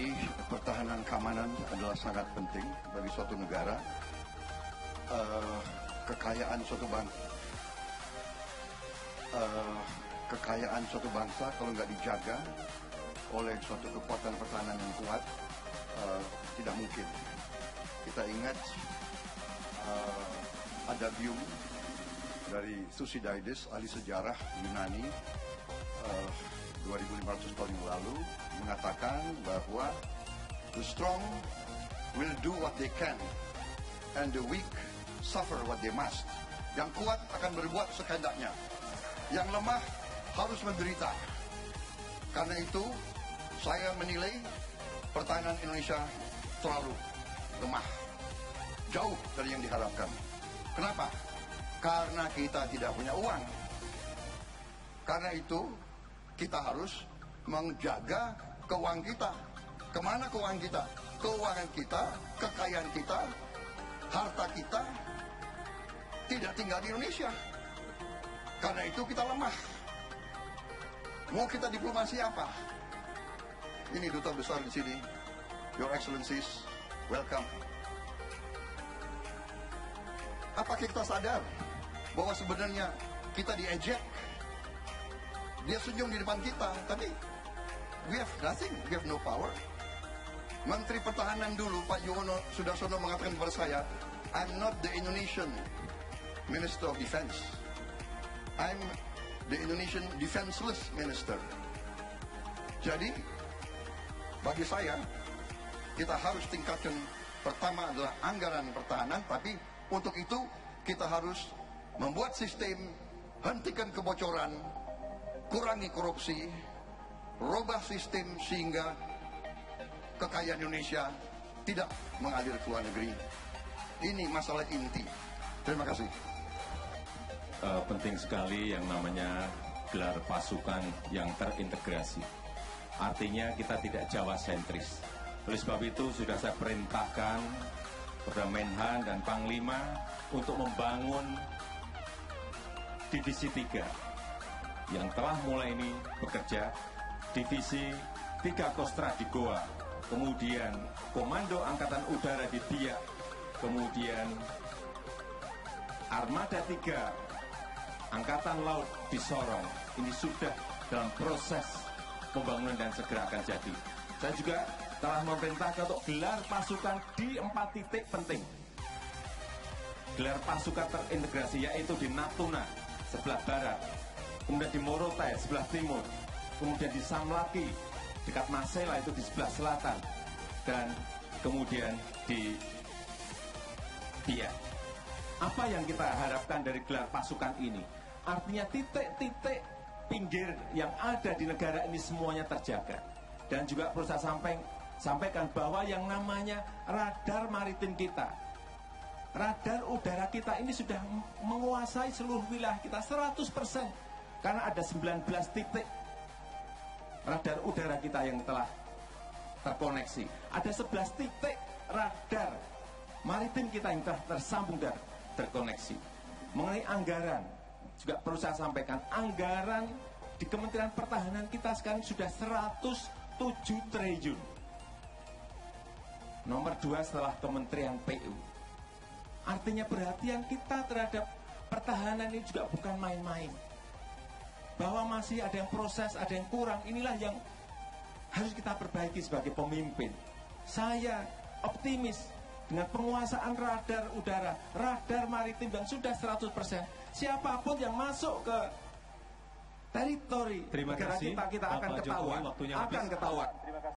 Jadi pertahanan keamanan adalah sangat penting bagi suatu negara. Kekayaan suatu bangsa kalau nggak dijaga oleh suatu kekuatan pertahanan yang kuat, tidak mungkin. Kita ingat adagium dari Thucydides, ahli sejarah Yunani, 2500 tahun yang lalu, mengatakan bahwa the strong will do what they can and the weak suffer what they must. Yang kuat akan berbuat sekehendaknya, yang lemah harus menderita. Karena itu saya menilai pertahanan Indonesia terlalu lemah, jauh dari yang diharapkan. Kenapa? Karena kita tidak punya uang. Karena itu kita harus menjaga keuangan kita. Kemana keuangan kita? Keuangan kita, kekayaan kita, harta kita tidak tinggal di Indonesia. Karena itu kita lemah. Mau kita diplomasi apa? Ini duta besar di sini. Your Excellencies, welcome. Apakah kita sadar bahwa sebenarnya kita diejek? Dia senyum di depan kita, tapi we have nothing, we have no power. Menteri Pertahanan dulu, Pak Yuwono Sudarsono, mengatakan kepada saya, I'm not the Indonesian Minister of Defense. I'm the Indonesian Defenseless Minister. Jadi, bagi saya, kita harus tingkatkan, pertama adalah anggaran pertahanan, tapi untuk itu kita harus membuat sistem, hentikan kebocoran, kurangi korupsi, rubah sistem sehingga kekayaan Indonesia tidak mengalir ke luar negeri. Ini masalah inti. Terima kasih. Penting sekali yang namanya gelar pasukan yang terintegrasi. Artinya kita tidak Jawa sentris. Oleh sebab itu sudah saya perintahkan kepada Menhan dan Panglima untuk membangun Divisi 3 yang telah mulai ini bekerja, Divisi 3 Kostra di Goa, kemudian Komando Angkatan Udara di Biak, kemudian Armada 3 Angkatan Laut di Sorong. Ini sudah dalam proses pembangunan dan segera akan jadi. Saya juga telah memerintahkan untuk gelar pasukan di 4 titik penting. Gelar pasukan terintegrasi yaitu di Natuna sebelah barat, kemudian di Morotai sebelah timur, kemudian di Samlaki dekat Masela itu di sebelah selatan, dan kemudian di Biak. Apa yang kita harapkan dari gelar pasukan ini? Artinya titik-titik pinggir yang ada di negara ini semuanya terjaga. Dan juga perlu saya sampaikan bahwa yang namanya radar maritim kita, radar udara kita ini sudah menguasai seluruh wilayah kita 100%. Karena ada 19 titik radar udara kita yang telah terkoneksi. Ada 11 titik radar maritim kita yang telah tersambung dan terkoneksi. Mengenai anggaran, juga perlu saya sampaikan, anggaran di Kementerian Pertahanan kita sekarang sudah 107 triliun. Nomor 2 setelah Kementerian PU. Artinya perhatian kita terhadap pertahanan ini juga bukan main-main. Bahwa masih ada yang proses, ada yang kurang, inilah yang harus kita perbaiki sebagai pemimpin. Saya optimis dengan penguasaan radar udara, radar maritim yang sudah 100%. Siapapun yang masuk ke teritori negara kita akan ketahuan.